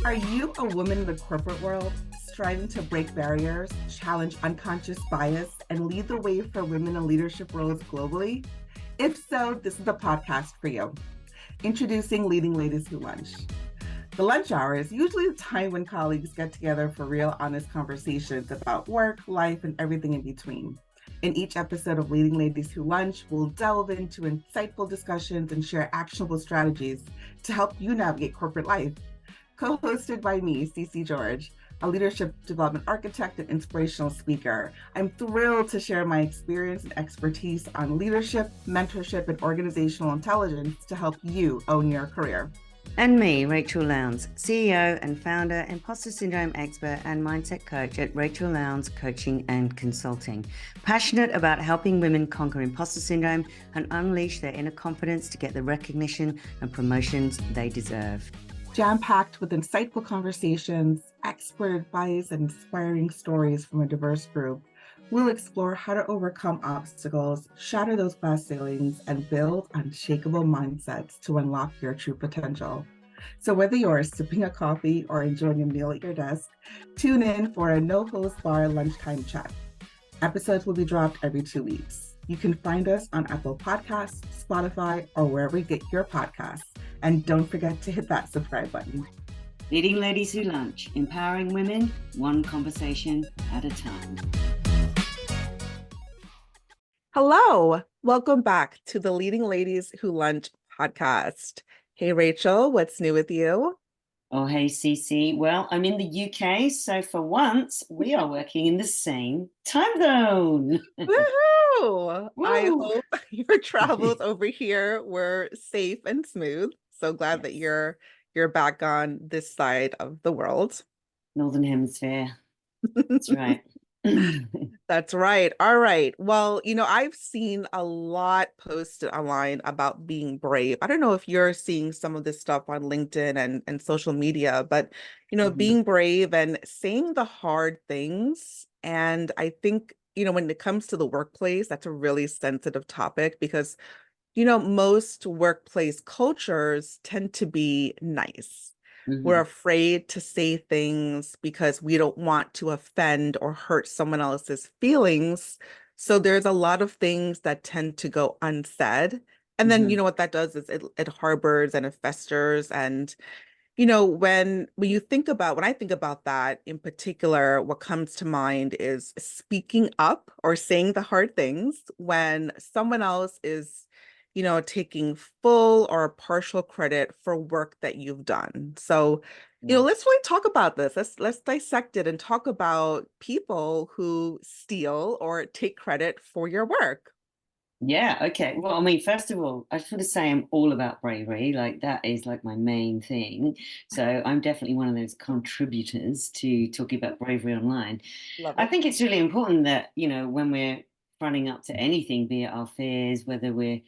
Are you a woman in the corporate world striving to break barriers, challenge unconscious bias, and lead the way for women in leadership roles globally? If so, this is the podcast for you. Introducing Leading Ladies Who Lunch. The lunch hour is usually the time when colleagues get together for real, honest conversations about work, life, and everything in between. In each episode of Leading Ladies Who Lunch, we'll delve into insightful discussions and share actionable strategies to help you navigate corporate life. Co-hosted by me, Cece George, a leadership development architect and inspirational speaker. I'm thrilled to share my experience and expertise on leadership, mentorship, and organizational intelligence to help you own your career. And me, Rachel Lowndes, CEO and founder, imposter syndrome expert, and mindset coach at Rachel Lowndes Coaching and Consulting. Passionate about helping women conquer imposter syndrome and unleash their inner confidence to get the recognition and promotions they deserve. Jam-packed with insightful conversations, expert advice, and inspiring stories from a diverse group, we'll explore how to overcome obstacles, shatter those glass ceilings, and build unshakable mindsets to unlock your true potential. So whether you're sipping a coffee or enjoying a meal at your desk, tune in for a no-host bar lunchtime chat. Episodes will be dropped every 2 weeks. You can find us on Apple Podcasts, Spotify, or wherever you get your podcasts. And don't forget to hit that subscribe button. Leading Ladies Who Lunch, empowering women, one conversation at a time. Hello, welcome back to the Leading Ladies Who Lunch podcast. Hey, Rachel, what's new with you? Oh, hey, Cece. Well, I'm in the UK, so for once, we are working in the same time zone. Woohoo! Woo! I hope your travels over here were safe and smooth. So glad that you're back on this side of the world. Northern Hemisphere. That's right. That's right. All right. Well, I've seen a lot posted online about being brave. I don't know if you're seeing some of this stuff on LinkedIn and social media, but, being brave and saying the hard things. And I think, when it comes to the workplace, that's a really sensitive topic because, most workplace cultures tend to be nice. We're afraid to say things because we don't want to offend or hurt someone else's feelings. So there's a lot of things that tend to go unsaid. And then, what that does is it harbors and it festers. And, when I think about that in particular, what comes to mind is speaking up or saying the hard things when someone else is taking full or partial credit for work that you've done. So, let's really talk about this. Let's dissect it and talk about people who steal or take credit for your work. Yeah, okay. Well, I mean, first of all, I just want to say I'm all about bravery. Like that is like my main thing. So I'm definitely one of those contributors to talking about bravery online. Love I it. think it's really important that, when we're fronting up to anything, be it our fears, whether we're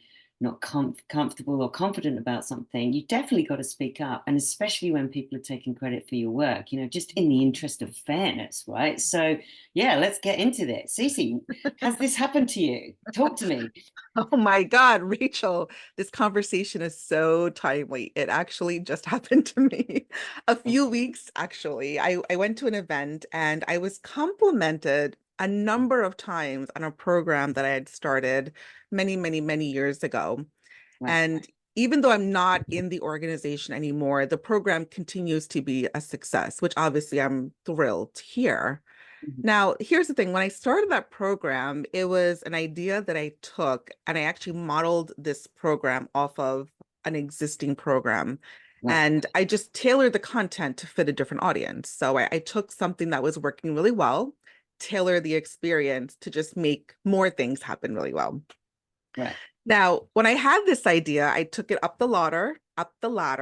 not comfortable or confident about something, you definitely got to speak up. And especially when people are taking credit for your work, just in the interest of fairness, right? So, yeah, let's get into this. Cece, has this happened to you? Talk to me. Oh my God, Rachel, this conversation is so timely. It actually just happened to me a few weeks, actually. I went to an event and I was complimented a number of times on a program that I had started many, many, many years ago. Right. And even though I'm not in the organization anymore, the program continues to be a success, which obviously I'm thrilled to hear. Now, here's the thing. When I started that program, it was an idea that I took and I actually modeled this program off of an existing program. Right. And I just tailored the content to fit a different audience. So I took something that was working really well, tailor the experience to just make more things happen really well. Right. Now, when I had this idea, I took it up the ladder,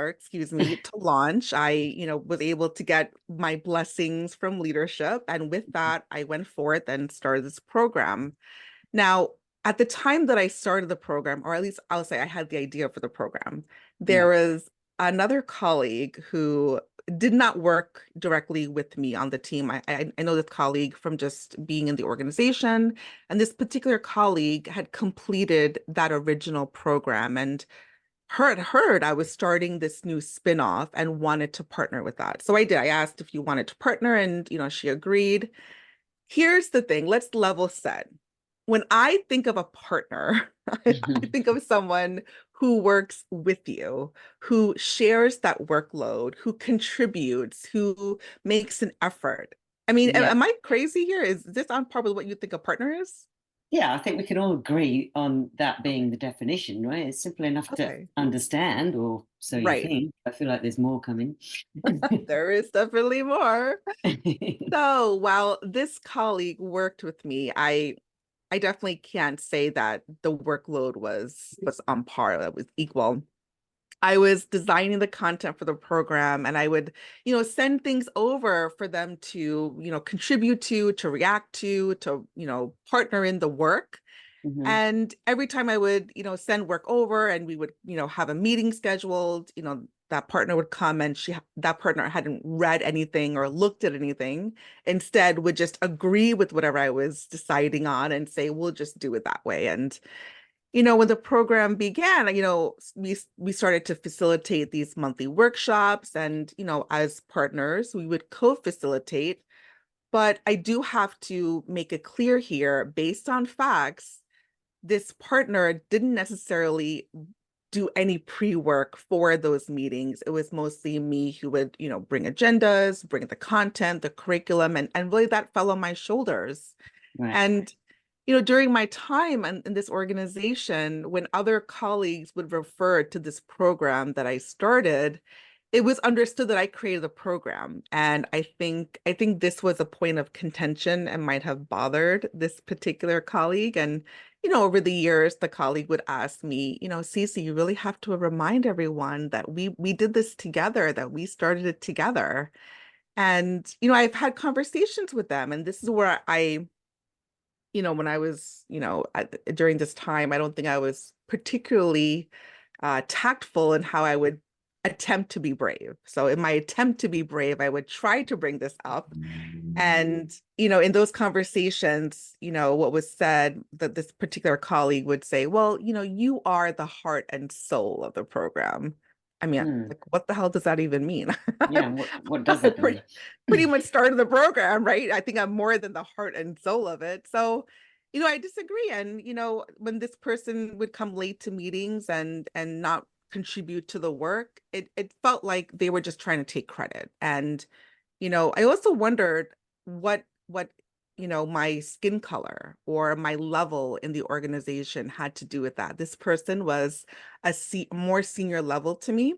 excuse me, to launch. I, was able to get my blessings from leadership. And with that, I went forth and started this program. Now, at the time that I started the program, or at least I'll say I had the idea for the program, there was another colleague who did not work directly with me on the team. I know this colleague from just being in the organization, and this particular colleague had completed that original program. And heard I was starting this new spin-off and wanted to partner with that. So I did. I asked if you wanted to partner and, she agreed. Here's the thing, let's level set. When I think of a partner, I think of someone who works with you, who shares that workload, who contributes, who makes an effort. I mean, Yeah. am I crazy here? Is this on par with what you think a partner is? Yeah, I think we can all agree on that being Okay. the definition, right? It's simple enough to Okay. understand, or so you Right. think. I feel like there's more coming. There is definitely more. So while this colleague worked with me, I definitely can't say that the workload was on par, that was equal. I was designing the content for the program and I would, send things over for them to, contribute to react to, partner in the work. Hmm. And every time I would, send work over and we would, have a meeting scheduled, that partner would come and that partner hadn't read anything or looked at anything, instead would just agree with whatever I was deciding on and say, we'll just do it that way. And, when the program began, we started to facilitate these monthly workshops and, as partners, we would co-facilitate. But I do have to make it clear here, based on facts, this partner didn't necessarily do any pre-work for those meetings. It was mostly me who would, bring agendas, bring the content, the curriculum, and really that fell on my shoulders. Right. And, during my time in this organization, when other colleagues would refer to this program that I started, it was understood that I created the program. And I think this was a point of contention and might have bothered this particular colleague. And, over the years, the colleague would ask me, Cece, you really have to remind everyone that we did this together, that we started it together. And, I've had conversations with them, and this is where when I was, during this time, I don't think I was particularly tactful in how I would attempt to be brave. So in my attempt to be brave, I would try to bring this up. And, in those conversations, what was said, that this particular colleague would say, well, you are the heart and soul of the program. I mean, Hmm. like, what the hell does that even mean? Yeah, what does I that mean? pretty much started the program, right? I think I'm more than the heart and soul of it. So, I disagree. And, when this person would come late to meetings and not contribute to the work, it felt like they were just trying to take credit. And, I also wondered what my skin color or my level in the organization had to do with that. This person was more senior level to me.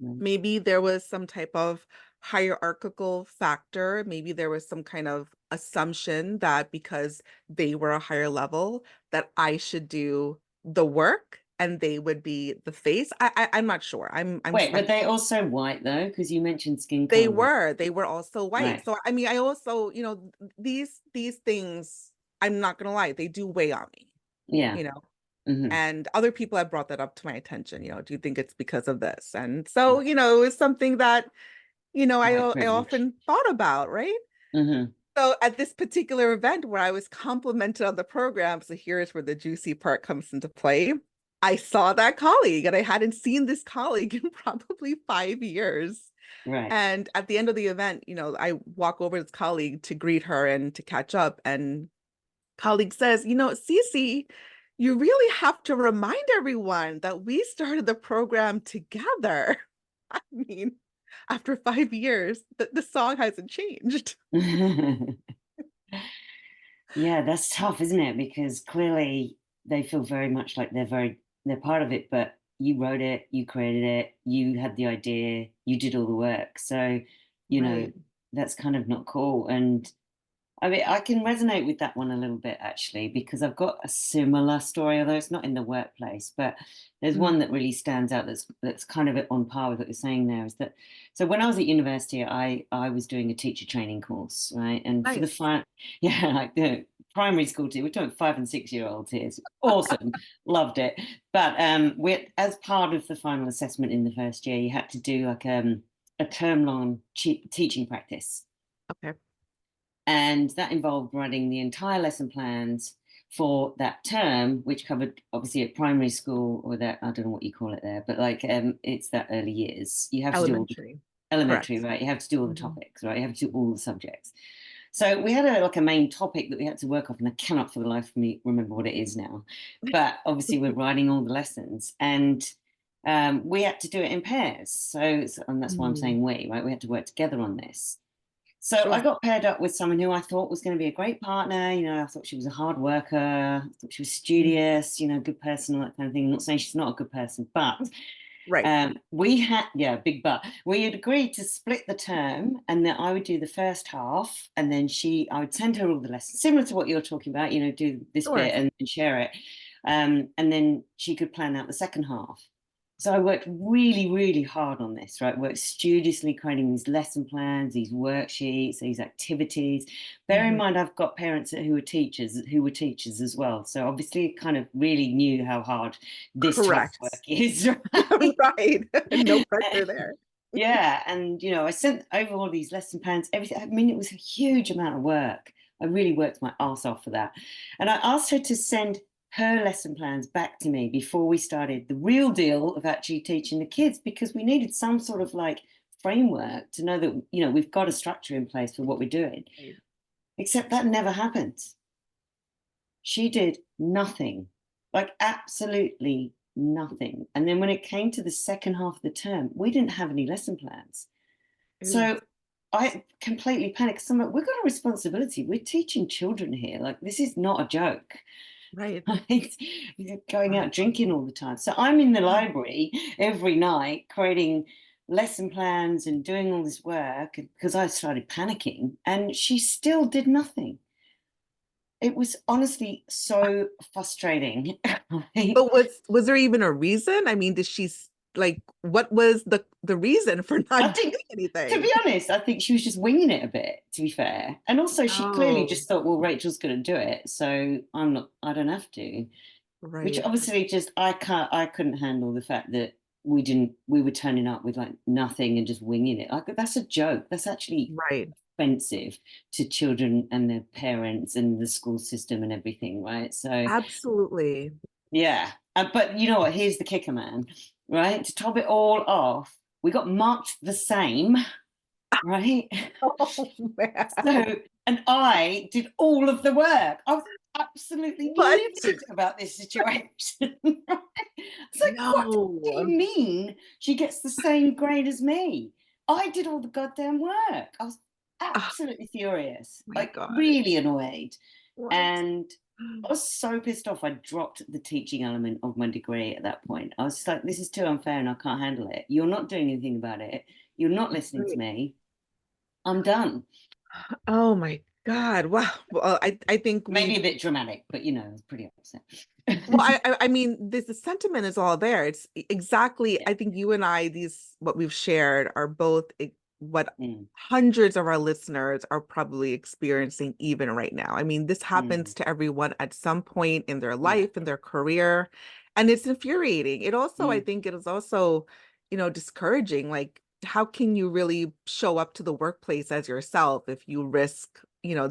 Mm. Maybe there was some type of hierarchical factor. Maybe there was some kind of assumption that because they were a higher level, that I should do the work and they would be the face. I'm not sure. I'm Wait, were speculating. they also white though? Because you mentioned skin They color. were, they were also white. Right. So I mean, I also, these things, I'm not gonna lie, they do weigh on me, Yeah. you know. Hmm. And other people have brought that up to my attention, do you think it's because of this? And so, it's something that, White I privilege. often thought about, right? Hmm. So at this particular event where I was complimented on the program, so here's where the juicy part comes into play. I saw that colleague and I hadn't seen this colleague in probably 5 years. Right. And at the end of the event, I walk over to this colleague to greet her and to catch up. And colleague says, Cece, you really have to remind everyone that we started the program together. I mean, after 5 years, the song hasn't changed. Yeah, that's tough, isn't it? Because clearly they feel very much like they're part of it, but you wrote it, you created it, you had the idea, you did all the work. So, you know, Right. that's kind of not cool. And I mean, I can resonate with that one a little bit actually, because I've got a similar story, although it's not in the workplace, but there's Mm. one that really stands out that's kind of on par with what you're saying there is that so when I was at university, I was doing a teacher training course, right? And for the Nice. fun, yeah, like the primary school team, we're talking 5 and 6 year olds here. It's awesome, loved it. But we as part of the final assessment in the first year, you had to do like a term long teaching practice Okay. and that involved writing the entire lesson plans for that term, which covered obviously at primary school, or that, I don't know what you call it there, but like it's that early years. You have to do all the Elementary. elementary, Correct. right? You have to do all the Mhm. topics, right? You have to do all the subjects. So we had like a main topic that we had to work off, and I cannot for the life of me remember what it is now. But obviously, we're writing all the lessons, and we had to do it in pairs. And that's why I'm Mm, saying we, right? We had to work together on this. So I sure. got paired up with someone who I thought was going to be a great partner. You know, I thought she was a hard worker. I thought she was Mm, studious, you know, good person, all that kind of thing. I'm not saying she's not a good person, but right. we had, yeah, big but. We had agreed to split the term, and that I would do the first half, and then I would send her all the lessons, similar to what you're talking about, you know, do this Sure. bit and share it. And then she could plan out the second half. So I worked really, really hard on this, right? Worked studiously creating these lesson plans, these worksheets, these activities. Bear in Mhm. mind, I've got parents who were teachers as well. So obviously kind of really knew how hard this type of work Correct. is, right? Right. No pressure there. Yeah, and you know, I sent over all these lesson plans, everything. I mean, it was a huge amount of work. I really worked my ass off for that. And I asked her to send her lesson plans back to me before we started the real deal of actually teaching the kids, because we needed some sort of like framework to know that, you know, we've got a structure in place for what we're doing. Right. Except that never happened. She did nothing, like absolutely nothing. And then when it came to the second half of the term, we didn't have any lesson plans. Ooh, So I completely panicked. So I'm like, we've got a responsibility. We're teaching children here. Like, this is not a joke. right. Right? Going out drinking all the time. So I'm in the Mm. library every night creating lesson plans and doing all this work because I started panicking, and she still did nothing. It was honestly so frustrating. Right? But was there even a reason? I mean, did she like what was the reason for I not think, doing to anything? be honest, I think she was just winging it a bit, to be fair. And also, she clearly Oh, just thought, well, Rachel's going to do it, so I don't have to. Which right. obviously just, I couldn't handle the fact that we were turning up with like nothing and just winging it. Like, that's a joke. That's actually Right. offensive to children and their parents and the school system and everything, right? So, Absolutely. yeah. But you know what? Here's the kicker, man, right? To top it all off, we got marked the same, right? Oh man. So, and I did all of the work. I was absolutely What? livid about this situation. It's like, what do you No. mean she gets the same grade as me? I did all the goddamn work. I was Oh absolutely furious, my like God. really annoyed. What? And I was so pissed off. I dropped the teaching element of my degree at that point. I was just like, this is too unfair and I can't handle it. You're not doing anything about it. You're not listening to Right. me. I'm done. Oh my God. Wow. Well, I think Maybe we've a bit dramatic, but you know, I was pretty upset. well, I mean, this the sentiment is all there. It's exactly, Yeah. I think you and I, these what we've shared are both what Mm, hundreds of our listeners are probably experiencing even right now. I mean, this mm, happens to everyone at some point in their yeah. life, in their career, and it's infuriating. It also, I Mm, think it is also, discouraging. Like, how can you really show up to the workplace as yourself if you risk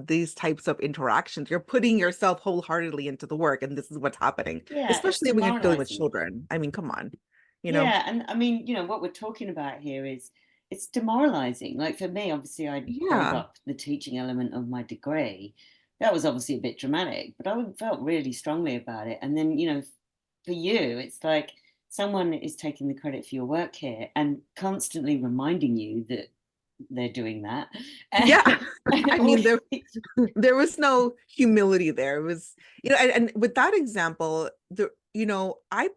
these types of interactions? You're putting yourself wholeheartedly into the work, and this is what's happening, yeah, it's especially when you're dealing with demoralizing. children. I mean, come on, you know? Yeah, and I mean, you know, what we're talking about here is it's demoralizing. Like for me, obviously, I gave Yeah, up the teaching element of my degree. That was obviously a bit dramatic, but I felt really strongly about it. And then, you know, for you, it's like someone is taking the credit for your work here and constantly reminding you that they're doing that. yeah. And I mean, there was no humility there. It was, and with that example, I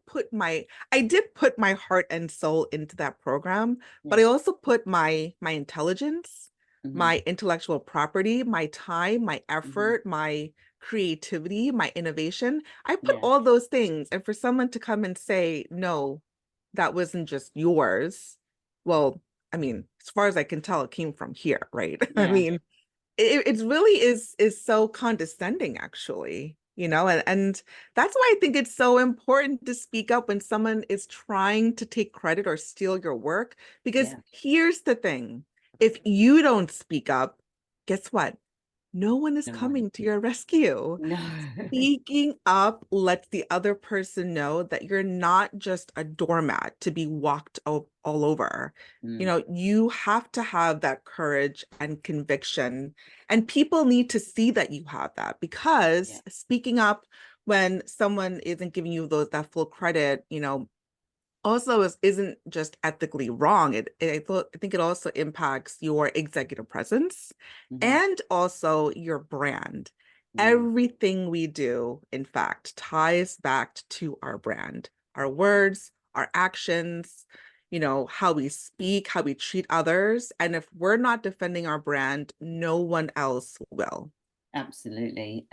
did put my heart and soul into that program, but yeah. I also put my intelligence, Hmm. my intellectual property, my time, my Hmm. effort, my creativity, my innovation. I put Yeah. all those things. And for someone to come and say, no, that wasn't just yours. Well, I mean, as far as I can tell, it came from here, right? I Yeah. mean, it really is so condescending, actually, and that's why I think it's so important to speak up when someone is trying to take credit or steal your work. Because Yeah. here's the thing, if you don't speak up, guess what? no one is No one. coming to your rescue. No. Speaking up lets the other person know that you're not just a doormat to be walked all over. You Mm, know, you have to have that courage and conviction, and people need to see that you have that, yeah. because speaking up when someone isn't giving you that full credit, also isn't just ethically wrong. I think it also impacts your executive presence Hmm. and also your brand. Mm, Everything we do, in fact, ties back to our brand, our words, our actions, how we speak, how we treat others. And if we're not defending our brand, no one else will. absolutely.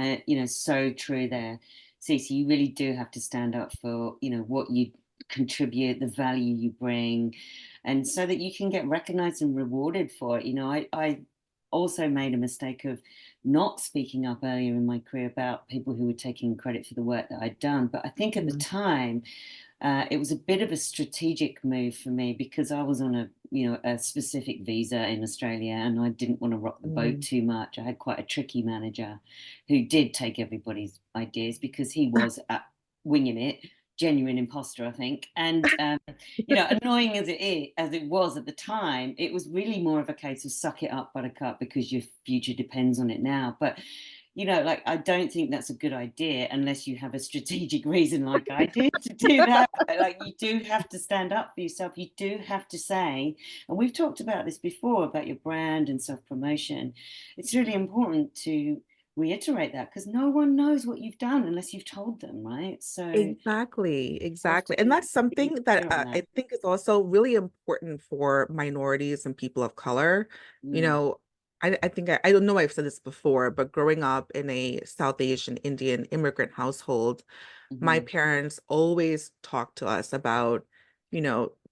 So true there. Cece, you really do have to stand up for, what you contribute, the value you bring, and so that you can get recognized and rewarded for it. I also made a mistake of not speaking up earlier in my career about people who were taking credit for the work that I'd done. But I think at the Mm, time, it was a bit of a strategic move for me because I was on a specific visa in Australia, and I didn't want to rock the boat mm. too much. I had quite a tricky manager who did take everybody's ideas because he was winging it, genuine imposter, I think. And annoying as it was at the time, it was really more of a case of suck it up, buttercup, because your future depends on it now. But like, I don't think that's a good idea unless you have a strategic reason, like I did, to do that. But, like, you do have to stand up for yourself. You do have to say, and we've talked about this before about your brand and self promotion. It's really important to reiterate that because no one knows what you've done unless you've told them, right? So you have to Exactly. And be that's really something that clear on that. I think is also really important for minorities and people of color. You Mm, know, I think I don't know I've said this before, but growing up in a South Asian Indian immigrant household, my hmm. parents always talked to us about,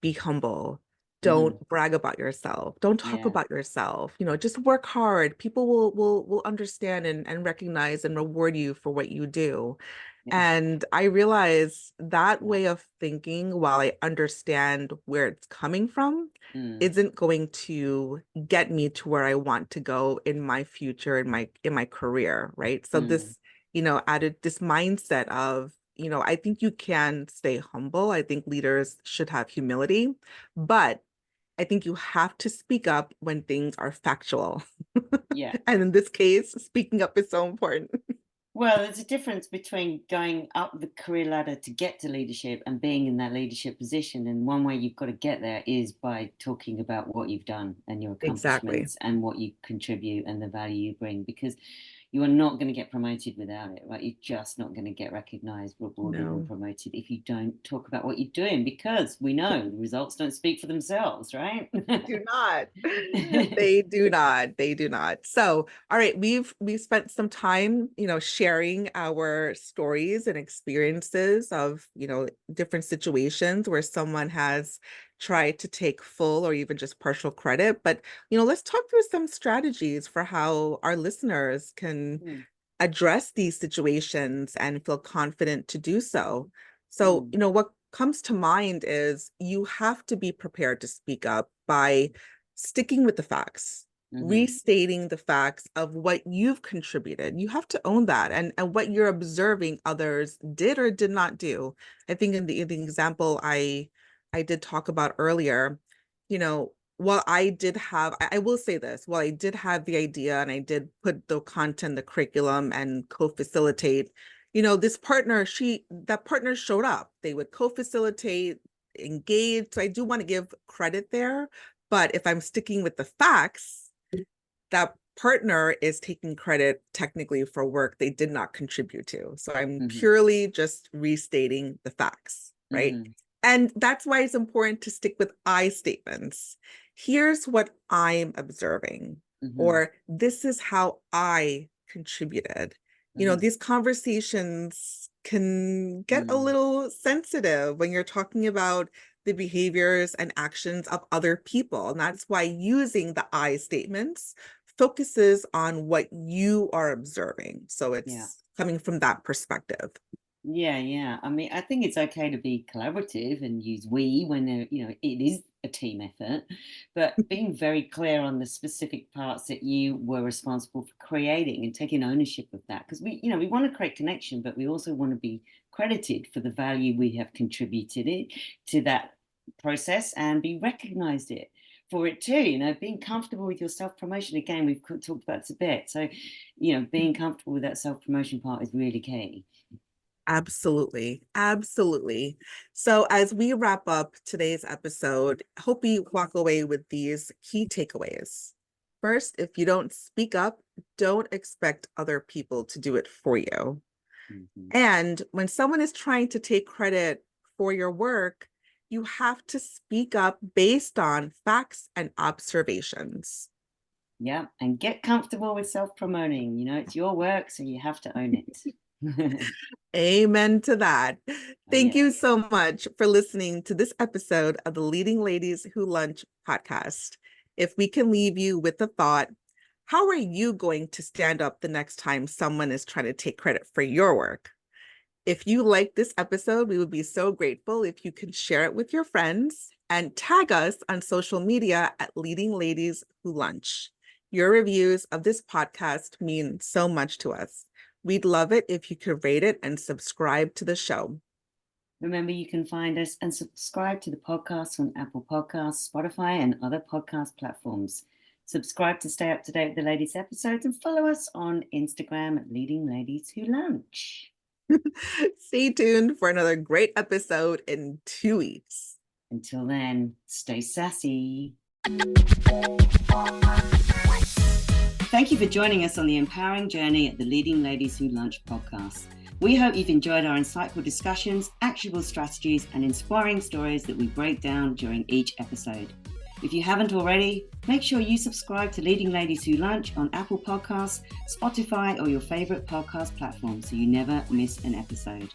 be humble. Don't Hmm. brag about yourself. Don't talk Yeah, about yourself. Just work hard. People will understand and recognize and reward you for what you do. yeah, And I realize that yeah. way of thinking, while I understand where it's coming from, Mm, isn't going to get me to where I want to go in my future, in my career, right? So mm, this, added this mindset of, I think you can stay humble. I think leaders should have humility, but I think you have to speak up when things are factual. yeah. And in this case, speaking up is so important. Well, there's a difference between going up the career ladder to get to leadership and being in that leadership position. And one way you've got to get there is by talking about what you've done and your Exactly. accomplishments and what you contribute and the value you bring, because you are not going to get promoted without it, right? You're just not going to get recognized, rewarded, and No. promoted if you don't talk about what you're doing, because we know the results don't speak for themselves, right? Do not. They do not. They do not. So, all right, we've spent some time, sharing our stories and experiences of, different situations where someone has tried to take full or even just partial credit. But, let's talk through some strategies for how our listeners can Mm, address these situations and feel confident to do so. So, mm, what comes to mind is you have to be prepared to speak up by sticking with the facts, mhm, restating the facts of what you've contributed. You have to own that, and what you're observing others did or did not do. I think in the example I did talk about earlier, while I will say this, while I did have the idea and I did put the content, the curriculum and co-facilitate, that partner showed up. They would co-facilitate, engage. So I do want to give credit there. But if I'm sticking with the facts, that partner is taking credit technically for work they did not contribute to. So I'm mhm, purely just restating the facts, right? mhm, And that's why it's important to stick with I statements. Here's what I'm observing, mhm, or this is how I contributed. mhm, These conversations can get a mm. little sensitive when you're talking about the behaviors and actions of other people. And that's why using the I statements focuses on what you are observing. So Yeah. it's coming from that perspective. Yeah. I mean, I think it's okay to be collaborative and use we when it is a team effort, but being very clear on the specific parts that you were responsible for creating and taking ownership of that. Because we want to create connection, but we also want to be credited for the value we have contributed to that process and be recognized for it too. Being comfortable with your self-promotion. Again, we've talked about this a bit. So, being comfortable with that self-promotion part is really key. Absolutely. Absolutely. So, as we wrap up today's episode, hope you walk away with these key takeaways. First, if you don't speak up, don't expect other people to do it for you. Mhm. And when someone is trying to take credit for your work, you have to speak up based on facts and observations. Yeah, and get comfortable with self-promoting. It's your work, so you have to own it. Amen to that. Oh, Thank yeah. you so much for listening to this episode of the Leading Ladies Who Lunch podcast. If we can leave you with the thought, how are you going to stand up the next time someone is trying to take credit for your work? If you like this episode, we would be so grateful if you could share it with your friends and tag us on social media at Leading Ladies Who Lunch. Your reviews of this podcast mean so much to us. We'd love it if you could rate it and subscribe to the show. Remember, you can find us and subscribe to the podcast on Apple Podcasts, Spotify, and other podcast platforms. Subscribe to stay up to date with the latest episodes and follow us on Instagram at Leading Ladies Who Lunch. Stay tuned for another great episode in 2 weeks. Until then, stay sassy. Thank you for joining us on the empowering journey at the Leading Ladies Who Lunch podcast. We hope you've enjoyed our insightful discussions, actionable strategies, and inspiring stories that we break down during each episode. If you haven't already, make sure you subscribe to Leading Ladies Who Lunch on Apple Podcasts, Spotify, or your favorite podcast platform so you never miss an episode.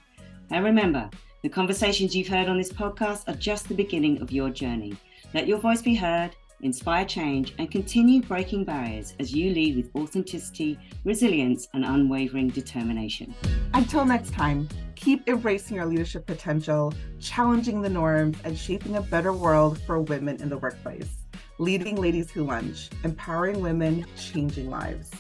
And remember, the conversations you've heard on this podcast are just the beginning of your journey. Let your voice be heard, inspire change, and continue breaking barriers as you lead with authenticity, resilience, and unwavering determination. Until next time, keep embracing your leadership potential, challenging the norms, and shaping a better world for women in the workplace. Leading Ladies Who Lunch, empowering women, changing lives.